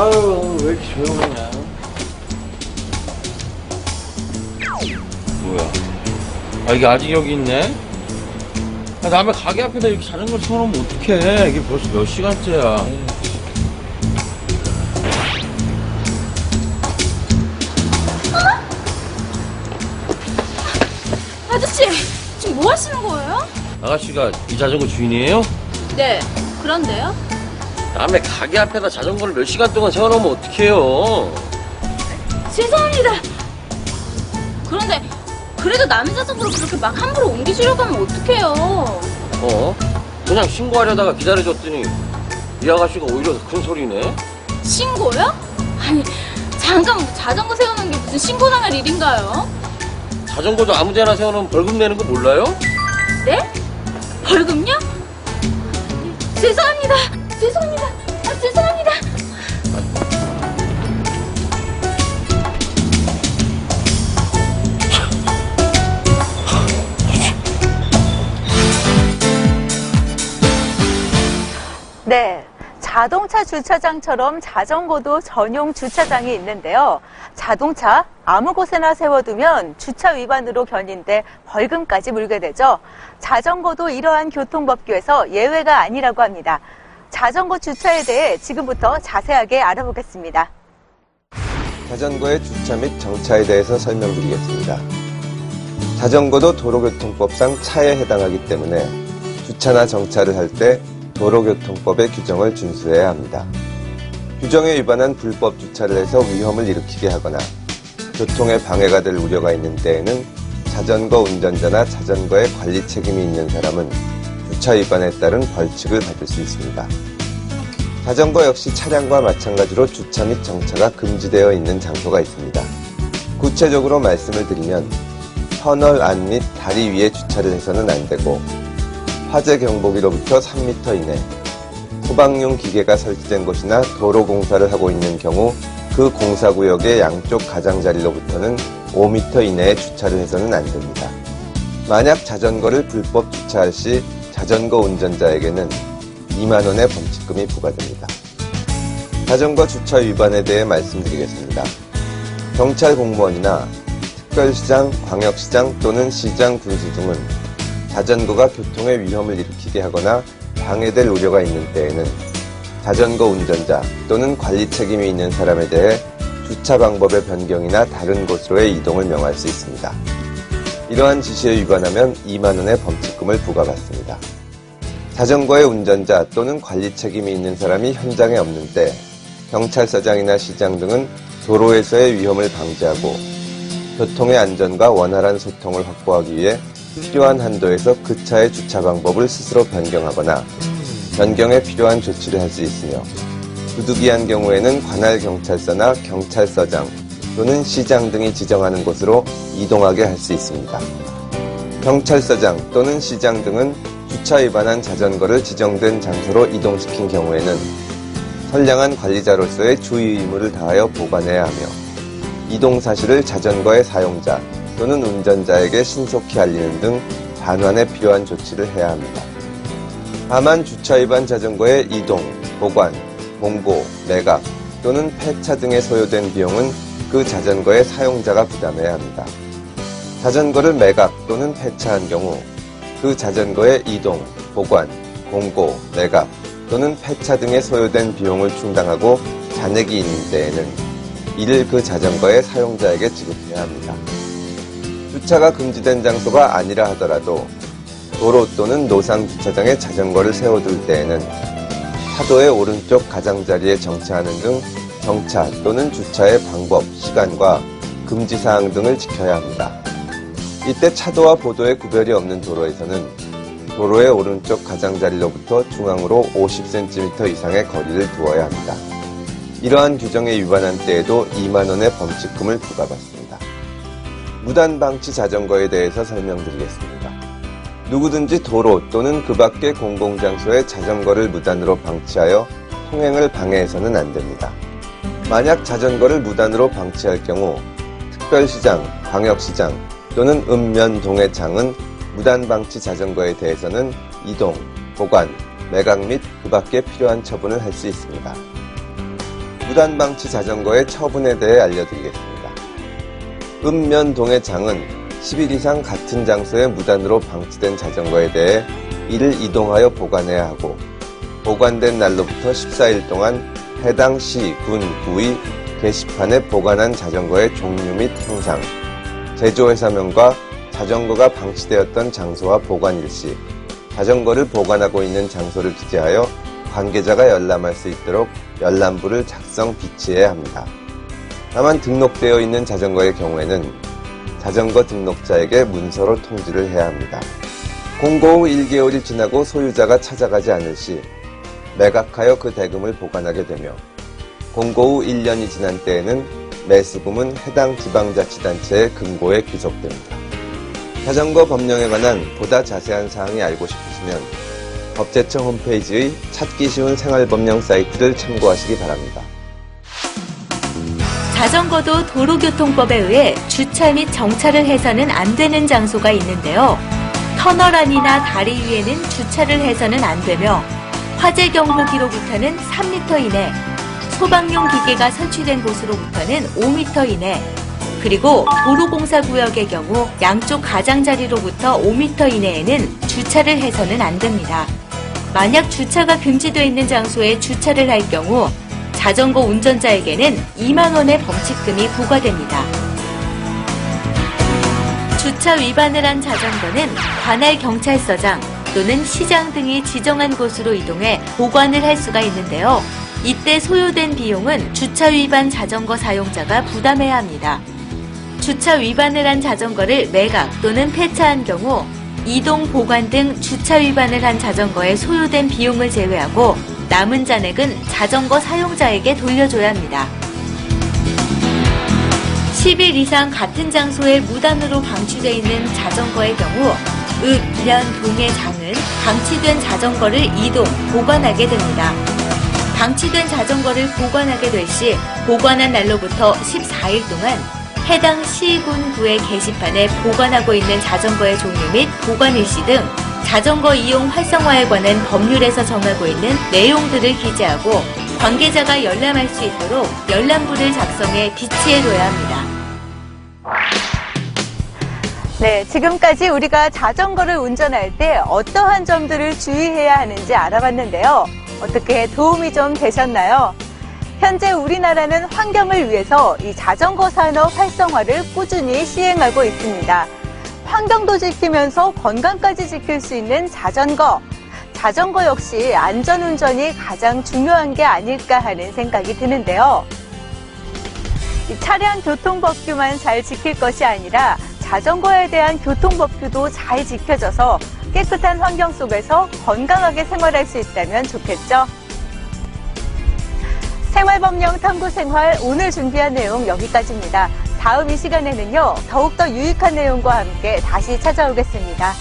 아유, 왜 이렇게 조용하냐? 뭐야? 아, 이게 아직 여기 있네? 아, 남의 가게 앞에다 이렇게 자전거를 세워놓으면 어떡해? 이게 벌써 몇 시간째야. 아저씨, 지금 뭐 하시는 거예요? 아가씨가 이 자전거 주인이에요? 네, 그런데요? 남의 가게 앞에다 자전거를 몇 시간 동안 세워놓으면 어떡해요? 죄송합니다. 그런데 그래도 남의 자전거를 그렇게 막 함부로 옮기시려고 하면 어떡해요? 그냥 신고하려다가 기다려줬더니 이 아가씨가 오히려 더 큰 소리네? 신고요? 아니, 잠깐 자전거 세우는 게 무슨 신고당할 일인가요? 자전거도 아무데나 세워놓으면 벌금 내는 거 몰라요? 네? 벌금요? 죄송합니다. 죄송합니다. 아, 죄송합니다. 네, 자동차 주차장처럼 자전거도 전용 주차장이 있는데요. 자동차 아무 곳에나 세워두면 주차 위반으로 견인돼 벌금까지 물게 되죠. 자전거도 이러한 교통법규에서 예외가 아니라고 합니다. 자전거 주차에 대해 지금부터 자세하게 알아보겠습니다. 자전거의 주차 및 정차에 대해서 설명드리겠습니다. 자전거도 도로교통법상 차에 해당하기 때문에 주차나 정차를 할 때 도로교통법의 규정을 준수해야 합니다. 규정에 위반한 불법 주차를 해서 위험을 일으키게 하거나 교통에 방해가 될 우려가 있는 때에는 자전거 운전자나 자전거의 관리 책임이 있는 사람은 주차 위반에 따른 벌칙을 받을 수 있습니다. 자전거 역시 차량과 마찬가지로 주차 및 정차가 금지되어 있는 장소가 있습니다. 구체적으로 말씀을 드리면 터널 안 및 다리 위에 주차를 해서는 안 되고 화재 경보기로부터 3m 이내, 소방용 기계가 설치된 곳이나 도로 공사를 하고 있는 경우 그 공사구역의 양쪽 가장자리로부터는 5m 이내에 주차를 해서는 안 됩니다. 만약 자전거를 불법 주차할 시 자전거 운전자에게는 2만 원의 범칙금이 부과됩니다. 자전거 주차 위반에 대해 말씀드리겠습니다. 경찰 공무원이나 특별시장, 광역시장 또는 시장 군수 등은 자전거가 교통에 위험을 일으키게 하거나 방해될 우려가 있는 때에는 자전거 운전자 또는 관리 책임이 있는 사람에 대해 주차 방법의 변경이나 다른 곳으로의 이동을 명할 수 있습니다. 이러한 지시에 위반하면 2만 원의 범칙금을 부과받습니다. 자전거의 운전자 또는 관리 책임이 있는 사람이 현장에 없는 때 경찰서장이나 시장 등은 도로에서의 위험을 방지하고 교통의 안전과 원활한 소통을 확보하기 위해 필요한 한도에서 그 차의 주차 방법을 스스로 변경하거나 변경에 필요한 조치를 할 수 있으며 부득이한 경우에는 관할 경찰서나 경찰서장 또는 시장 등이 지정하는 곳으로 이동하게 할 수 있습니다. 경찰서장 또는 시장 등은 주차 위반한 자전거를 지정된 장소로 이동시킨 경우에는 선량한 관리자로서의 주의 의무를 다하여 보관해야 하며 이동 사실을 자전거의 사용자 또는 운전자에게 신속히 알리는 등 반환에 필요한 조치를 해야 합니다. 다만 주차 위반 자전거의 이동, 보관, 공고, 매각 또는 폐차 등에 소요된 비용은 그 자전거의 사용자가 부담해야 합니다. 자전거를 매각 또는 폐차한 경우 그 자전거의 이동, 보관, 공고, 매각 또는 폐차 등에 소요된 비용을 충당하고 잔액이 있는 때에는 이를 그 자전거의 사용자에게 지급해야 합니다. 주차가 금지된 장소가 아니라 하더라도 도로 또는 노상 주차장에 자전거를 세워둘 때에는 차도의 오른쪽 가장자리에 정차하는 등 정차 또는 주차의 방법, 시간과 금지사항 등을 지켜야 합니다. 이때 차도와 보도의 구별이 없는 도로에서는 도로의 오른쪽 가장자리로부터 중앙으로 50cm 이상의 거리를 두어야 합니다. 이러한 규정에 위반한 때에도 2만 원의 범칙금을 부과받습니다. 무단방치 자전거에 대해서 설명드리겠습니다. 누구든지 도로 또는 그 밖의 공공장소에 자전거를 무단으로 방치하여 통행을 방해해서는 안 됩니다. 만약 자전거를 무단으로 방치할 경우 특별시장, 광역시장 또는 읍면동해청은 무단방치 자전거에 대해서는 이동, 보관, 매각 및 그 밖에 필요한 처분을 할 수 있습니다. 무단방치 자전거의 처분에 대해 알려드리겠습니다. 읍면동의 장은 10일 이상 같은 장소에 무단으로 방치된 자전거에 대해 이를 이동하여 보관해야 하고 보관된 날로부터 14일 동안 해당 시, 군, 구의 게시판에 보관한 자전거의 종류 및 형상, 제조회사명과 자전거가 방치되었던 장소와 보관 일시, 자전거를 보관하고 있는 장소를 기재하여 관계자가 열람할 수 있도록 열람부를 작성 비치해야 합니다. 다만 등록되어 있는 자전거의 경우에는 자전거 등록자에게 문서로 통지를 해야 합니다. 공고 후 1개월이 지나고 소유자가 찾아가지 않을 시 매각하여 그 대금을 보관하게 되며 공고 후 1년이 지난 때에는 매수금은 해당 지방자치단체의 금고에 귀속됩니다. 자전거 법령에 관한 보다 자세한 사항이 알고 싶으시면 법제청 홈페이지의 찾기 쉬운 생활법령 사이트를 참고하시기 바랍니다. 자전거도 도로교통법에 의해 주차 및 정차를 해서는 안 되는 장소가 있는데요. 터널 안이나 다리 위에는 주차를 해서는 안 되며 화재 경보 기로부터는 3m 이내, 소방용 기계가 설치된 곳으로부터는 5m 이내, 그리고 도로공사구역의 경우 양쪽 가장자리로부터 5m 이내에는 주차를 해서는 안 됩니다. 만약 주차가 금지되어 있는 장소에 주차를 할 경우 자전거 운전자에게는 2만 원의 범칙금이 부과됩니다. 주차 위반을 한 자전거는 관할 경찰서장 또는 시장 등이 지정한 곳으로 이동해 보관을 할 수가 있는데요. 이때 소요된 비용은 주차 위반 자전거 사용자가 부담해야 합니다. 주차 위반을 한 자전거를 매각 또는 폐차한 경우 이동, 보관 등 주차 위반을 한 자전거에 소요된 비용을 제외하고 남은 잔액은 자전거 사용자에게 돌려줘야 합니다. 10일 이상 같은 장소에 무단으로 방치되어 있는 자전거의 경우 읍, 면, 동의 장은 방치된 자전거를 이동, 보관하게 됩니다. 방치된 자전거를 보관하게 될 시 보관한 날로부터 14일 동안 해당 시, 군, 구의 게시판에 보관하고 있는 자전거의 종류 및 보관 일시 등 자전거 이용 활성화에 관한 법률에서 정하고 있는 내용들을 기재하고 관계자가 열람할 수 있도록 열람부를 작성해 비치해둬야 합니다. 네, 지금까지 우리가 자전거를 운전할 때 어떠한 점들을 주의해야 하는지 알아봤는데요. 어떻게 도움이 좀 되셨나요? 현재 우리나라는 환경을 위해서 이 자전거 산업 활성화를 꾸준히 시행하고 있습니다. 환경도 지키면서 건강까지 지킬 수 있는 자전거. 자전거 역시 안전운전이 가장 중요한 게 아닐까 하는 생각이 드는데요. 이 차량 교통법규만 잘 지킬 것이 아니라 자전거에 대한 교통법규도 잘 지켜져서 깨끗한 환경 속에서 건강하게 생활할 수 있다면 좋겠죠. 생활법령 탐구생활 오늘 준비한 내용 여기까지입니다. 다음 이 시간에는요, 더욱더 유익한 내용과 함께 다시 찾아오겠습니다.